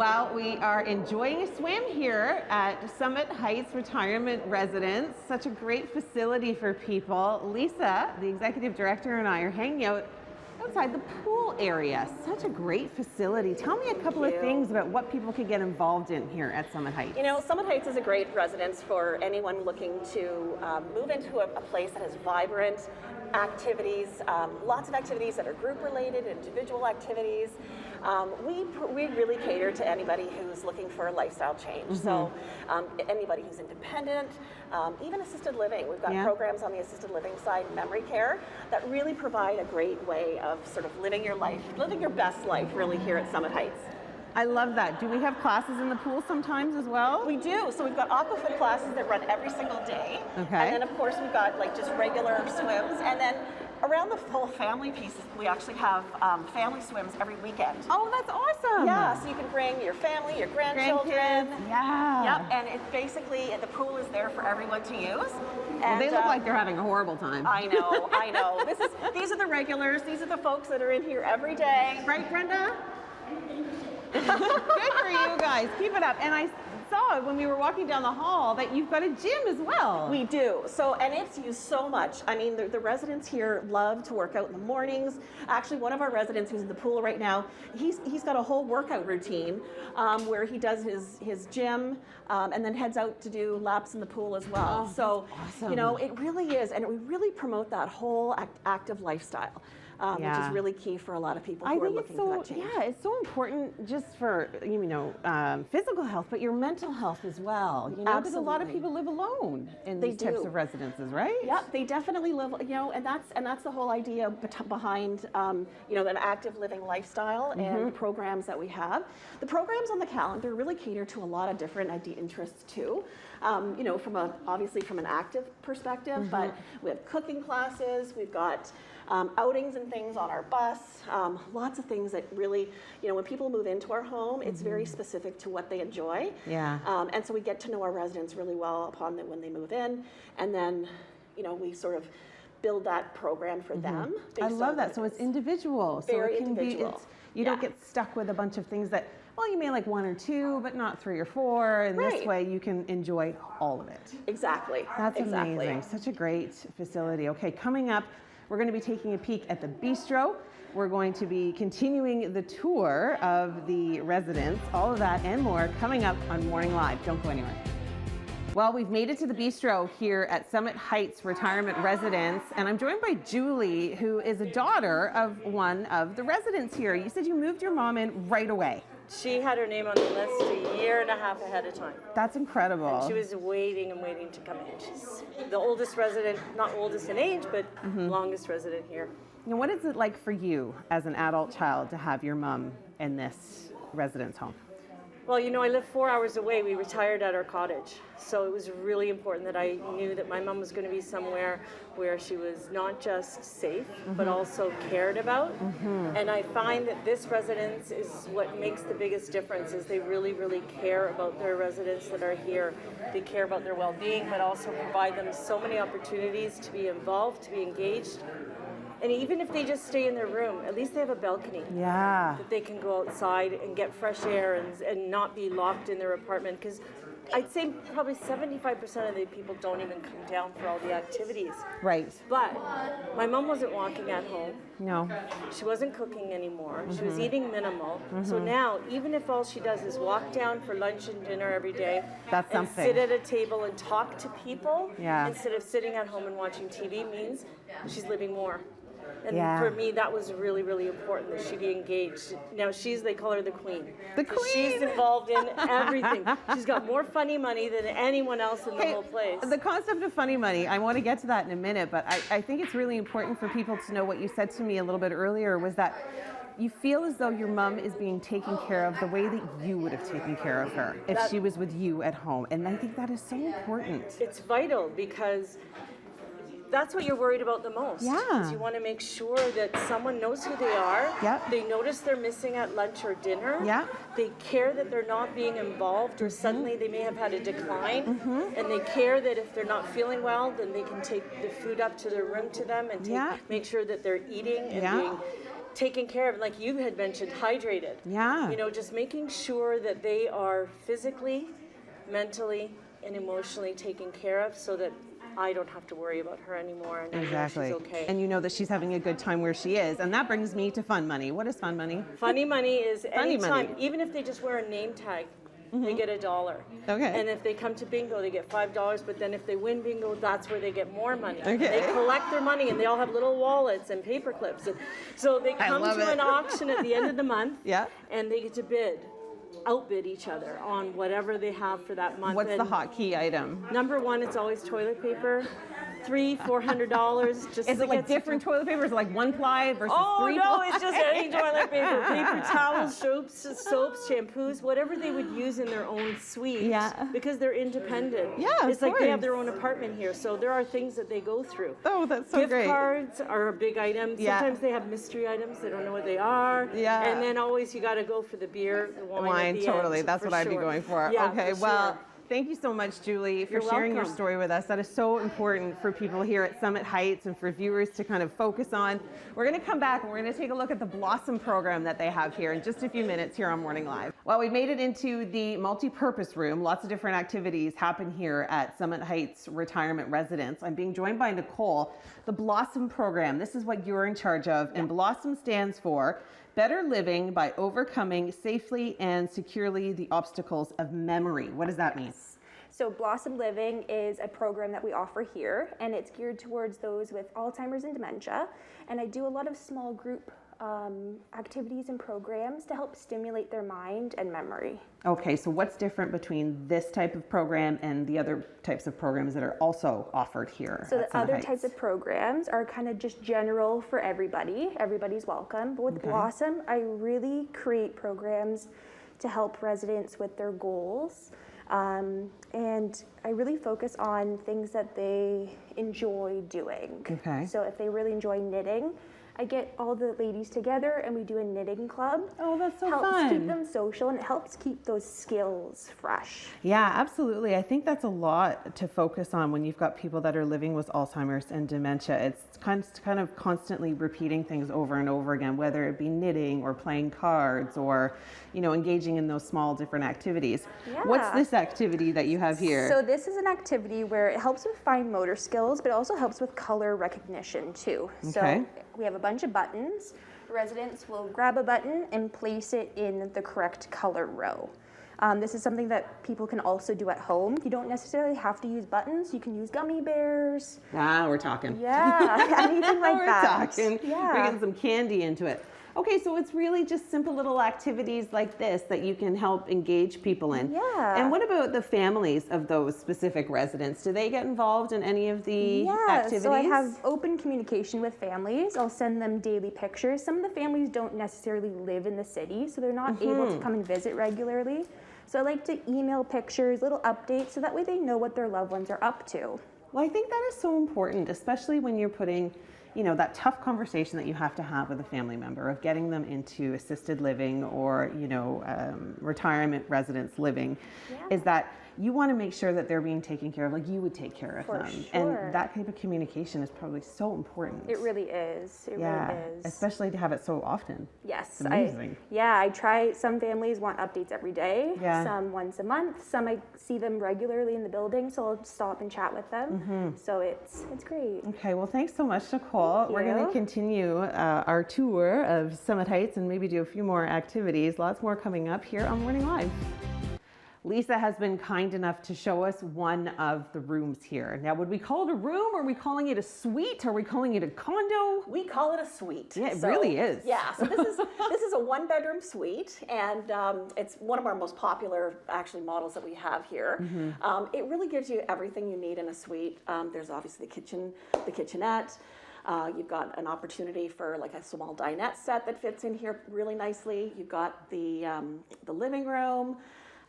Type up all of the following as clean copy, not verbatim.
Well, we are enjoying a swim here at Summit Heights Retirement Residence. Such a great facility for people. Lisa, the executive director, and I are hanging out outside the pool area. Such a great facility. Tell me a couple of things about what people can get involved in here at Summit Heights. You know, Summit Heights is a great residence for anyone looking to move into a place that has vibrant activities, lots of activities that are group related, individual activities. We really cater to anybody who's looking for a lifestyle change. So anybody who's independent, even assisted living. We've got programs on the assisted living side, memory care, that really provide a great way of sort of living your life, living your best life really here at Summit Heights. I love that. Do we have classes in the pool sometimes as well? We do. So we've got aquafit classes that run every single day. Okay. And then of course we've got like just regular swims. And then around the full family pieces, we actually have family swims every weekend. Oh, that's awesome. Yeah, so you can bring your family, your grandchildren. Grandkids. Yeah. Yep, and it's basically, the pool is there for everyone to use. Well, And they look like they're having a horrible time. I know, I know. These are the regulars. These are the folks that are in here every day. Right, Brenda? Good for you guys. Keep it up. And I saw when we were walking down the hall that you've got a gym as well. We do. So, and it's used so much. I mean, the residents here love to work out in the mornings. Actually, one of our residents who's in the pool right now, he's got a whole workout routine where he does his gym and then heads out to do laps in the pool as well. Oh, so, awesome. You know, it really is, and we really promote that whole active lifestyle. Which is really key for a lot of people who are looking for that change. Yeah, it's so important just for, physical health, but your mental health as well. You know, because a lot of people live alone in these types of residences, right? Yeah, they definitely live, and that's the whole idea behind, an active living lifestyle and the programs that we have. The programs on the calendar really cater to a lot of different interests too. Obviously from an active perspective, but we have cooking classes, we've got outings and things on our bus, lots of things that really, when people move into our home, it's very specific to what they enjoy. Yeah. And so we get to know our residents really well when they move in, and then, we sort of build that program for them. I love that. So it's individual. Very so it can individual. You don't get stuck with a bunch of things that, well, you may like one or two, but not three or four. And this way you can enjoy all of it. Exactly. That's amazing. Such a great facility. Okay, coming up, we're going to be taking a peek at the bistro. We're going to be continuing the tour of the residence. All of that and more coming up on Morning Live. Don't go anywhere. Well, we've made it to the bistro here at Summit Heights Retirement Residence, and I'm joined by Julie, who is a daughter of one of the residents here. You said you moved your mom in right away. She had her name on the list a year and a half ahead of time. That's incredible. And she was waiting and waiting to come in. She's the oldest resident, not oldest in age, but longest resident here. And what is it like for you as an adult child to have your mom in this residence home? Well, I live 4 hours away. We retired at our cottage. So it was really important that I knew that my mom was going to be somewhere where she was not just safe, but also cared about. And I find that this residence is what makes the biggest difference, is they really, really care about their residents that are here. They care about their well-being, but also provide them so many opportunities to be involved, to be engaged. And even if they just stay in their room, at least they have a balcony. Yeah. That they can go outside and get fresh air and not be locked in their apartment. Because I'd say probably 75% of the people don't even come down for all the activities. Right. But my mom wasn't walking at home. No. She wasn't cooking anymore. She was eating minimal. So now, even if all she does is walk down for lunch and dinner every day, That's and something. sit at a table and talk to people, Yeah. instead of sitting at home and watching TV, means she's living more. And Yeah. for me, that was really, really important, that she be engaged. Now, they call her the queen. The queen! She's involved in everything. She's got more funny money than anyone else in the whole place. The concept of funny money, I want to get to that in a minute, but I think it's really important for people to know what you said to me a little bit earlier, was that you feel as though your mom is being taken care of the way that you would have taken care of her if she was with you at home. And I think that is so important. It's vital, because that's what you're worried about the most. Yeah. Is you want to make sure that someone knows who they are. Yep. They notice they're missing at lunch or dinner. Yeah. They care that they're not being involved, or suddenly they may have had a decline. And they care that if they're not feeling well, then they can take the food up to their room to them and make sure that they're eating and being taken care of, like you had mentioned, hydrated. Yeah. You know, just making sure that they are physically, mentally, and emotionally taken care of so that I don't have to worry about her anymore and I know Exactly. she's okay. And you know that she's having a good time where she is. And that brings me to fun money. What is fun money? Funny money is Funny anytime, money. even if they just wear a name tag, they get $1. Okay. And if they come to bingo, they get $5. But then if they win bingo, that's where they get more money. Okay. They collect their money, and they all have little wallets and paper clips. And so they come love to it. an auction at the end of the month, Yeah. and they get to outbid each other on whatever they have for that month. What's the And hot key item? number one, it's always toilet paper. $300-$400. Just Is to it like get different toilet paper? Is it like 1 ply versus Oh 3 no, ply? it's just any toilet paper, paper towels, soaps, shampoos, whatever they would use in their own suite. Yeah. Because they're independent. Yeah, of it's like they have course. their own apartment here, so there are things that they go through. Oh, that's so Gift great. cards are a big item. Yeah. Sometimes they have mystery items. They don't know what they are. Yeah. And then always you got to go for the beer, the wine. Wine, at the totally. end, That's for what I'd be sure. going for. Yeah, okay, for well, sure. thank you so much, Julie, for You're sharing your welcome. story with us. That is so important for people here at Summit Heights and for viewers to kind of focus on. We're going to come back and we're going to take a look at the Blossom program that they have here in just a few minutes here on Morning Live. Well, we've made it into the multi-purpose room. Lots of different activities happen here at Summit Heights Retirement Residence. I'm being joined by Nicole. The Blossom program, this is what you're in charge of, and Blossom stands for Better Living by Overcoming Safely and Securely the Obstacles of Memory. What does that mean? So Blossom Living is a program that we offer here, and it's geared towards those with Alzheimer's and dementia. And I do a lot of small group activities and programs to help stimulate their mind and memory. Okay, so what's different between this type of program and the other types of programs that are also offered here? So at the Summit other Heights? types of programs are kind of just general for everybody. Everybody's welcome. But with Blossom, I really create programs to help residents with their goals. And I really focus on things that they enjoy doing. Okay. So if they really enjoy knitting, I get all the ladies together and we do a knitting club. Oh, that's so helps fun. keep them social and it helps keep those skills fresh. Yeah, absolutely. I think that's a lot to focus on when you've got people that are living with Alzheimer's and dementia. It's kind of constantly repeating things over and over again, whether it be knitting or playing cards or, you know, engaging in those small different activities. What's Yeah. this activity that you have here? So this is an activity where it helps with fine motor skills, but it also helps with color recognition too. Okay. So we have a bunch of buttons. Residents will grab a button and place it in the correct color row. This is something that people can also do at home. You don't necessarily have to use buttons. You can use gummy bears. We're talking. Yeah, anything like We're that. talking. Yeah. We're getting some candy into it. Okay, so it's really just simple little activities like this that you can help engage people in. Yeah. And what about the families of those specific residents? Do they get involved in any of the activities? So I have open communication with families. I'll send them daily pictures. Some of the families don't necessarily live in the city, so they're not able to come and visit regularly. So I like to email pictures, little updates, so that way they know what their loved ones are up to. Well, I think that is so important, especially when you're putting, you know, that tough conversation that you have to have with a family member of getting them into assisted living or, you know, retirement residence living, is that you want to make sure that they're being taken care of like you would take care of For them. sure. And that type of communication is probably so important. It really is. It yeah, really is. especially to have it so often. Yes. It's amazing. I try. Some families want updates every day. Yeah. Some once a month. Some I see them regularly in the building, so I'll stop and chat with them. So it's great. Okay, well, thanks so much, Nicole. Thank We're going to you. continue our tour of Summit Heights and maybe do a few more activities. Lots more coming up here on Morning Live. Lisa has been kind enough to show us one of the rooms here. Now, would we call it a room? Are we calling it a suite? Are we calling it a condo? We call it a suite. Yeah, it really is. Yeah, so this is a one-bedroom suite, and it's one of our most popular actually models that we have here. It really gives you everything you need in a suite. There's obviously the kitchen, the kitchenette. You've got an opportunity for like a small dinette set that fits in here really nicely. You've got the living room.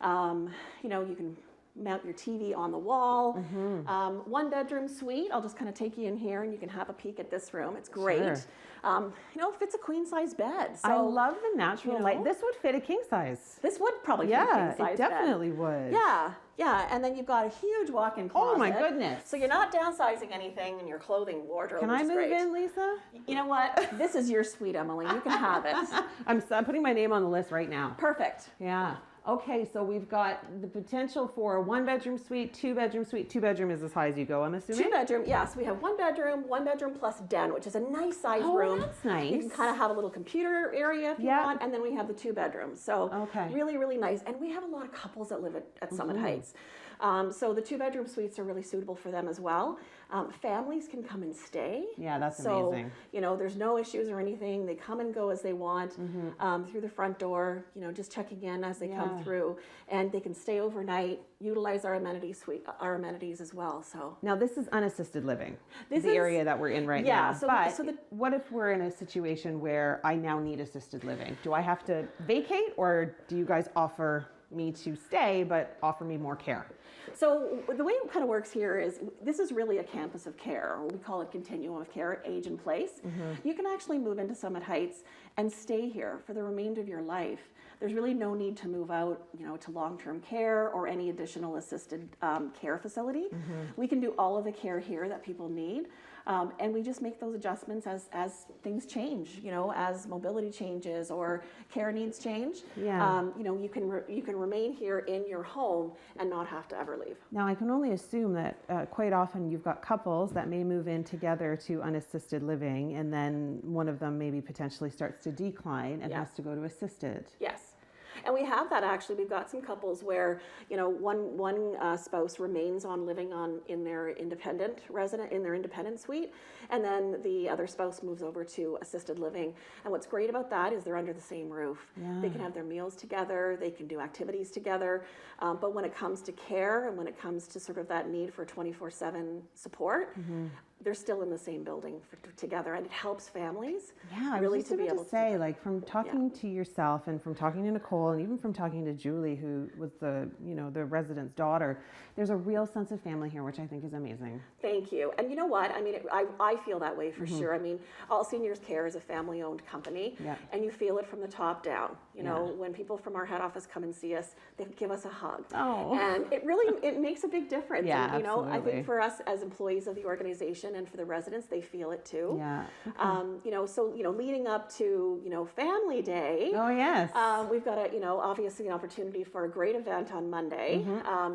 You know, you can mount your TV on the wall. 1-bedroom suite. I'll just kind of take you in here and you can have a peek at this room. It's great. Sure. You know, it fits a queen size bed. So I love the natural you know, light. This would fit a king size. this would probably fit a Yeah, king size it definitely bed. would. Yeah, yeah. And then you've got a huge walk-in closet. Oh my goodness. So you're not downsizing anything in your clothing wardrobe. Can which I is move great. in, Lisa? You know what? This is your suite, Emily. You can have it. I'm putting my name on the list right now. Perfect. Yeah. Okay, so we've got the potential for a 1-bedroom suite, 2-bedroom suite. 2-bedroom is as high as you go, I'm assuming? 2-bedroom, yes. We have 1-bedroom, 1-bedroom plus den, which is a nice size room. That's nice. You can kind of have a little computer area if you Yeah. want, and then we have the 2-bedroom. So Okay. really, really nice. And we have a lot of couples that live at Summit Heights. So the 2-bedroom suites are really suitable for them as well. Families can come and stay. Yeah, that's So, amazing. you know, there's no issues or anything. They come and go as they want through the front door, you know, just checking in as they come Yeah. through. And they can stay overnight, utilize our amenity suite, our amenities as well. So Now, this is unassisted living, This the is- area that we're in right yeah, now. so- But so the- what if we're in a situation where I now need assisted living? Do I have to vacate, or do you guys offer me to stay but offer me more care? So the way it kind of works here is this is really a campus of care, or we call it continuum of care, age and place. You can actually move into Summit Heights and stay here for the remainder of your life. There's really no need to move out, you know, to long-term care or any additional assisted care facility. We can do all of the care here that people need. And we just make those adjustments as things change, you know, as mobility changes or care needs change. Yeah. You know, you can remain here in your home and not have to ever leave. Now, I can only assume that quite often you've got couples that may move in together to unassisted living, and then one of them maybe potentially starts to decline and Yeah. has to go to assisted. Yes. And we have that actually. We've got some couples where, you know, one spouse remains on living in their independent suite, and then the other spouse moves over to assisted living. And what's great about that is they're under the same roof. Yeah. They can have their meals together, they can do activities together. But when it comes to care and when it comes to sort of that need for 24/7 support, they're still in the same building together, and it helps families Yeah, I really was just to be about able to say, like, from talking to yourself and from talking to Nicole and even from talking to Julie, who was the resident's daughter, there's a real sense of family here, which I think is amazing. Thank you. And you know what? I mean, I feel that way for sure. I mean, All Seniors Care is a family-owned company, Yeah. and you feel it from the top down. You know, Yeah. when people from our head office come and see us, they give us a hug. Oh. And it makes a big difference. Yeah, and, you know, I absolutely. think for us as employees of the organization and for the residents, they feel it too. Yeah. You know, so, you know, leading up to, you know, Family Day, Oh, yes. we've got obviously an opportunity for a great event on Monday,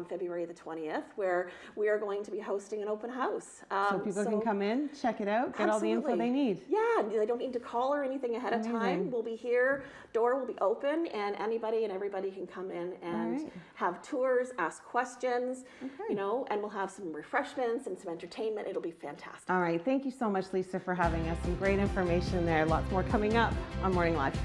February the 20th, where we are going to be hosting an open house. So people can come in, check it out, get all the info Absolutely. they need. Yeah, they don't need to call or anything ahead of time. Amazing. We'll be here, door will be open, and anybody and everybody can come in and right. have tours, ask questions, Okay. you know, and we'll have some refreshments and some entertainment. It'll be fantastic. All right. Thank you so much, Lisa, for having us. Some great information there. Lots more coming up on Morning Live.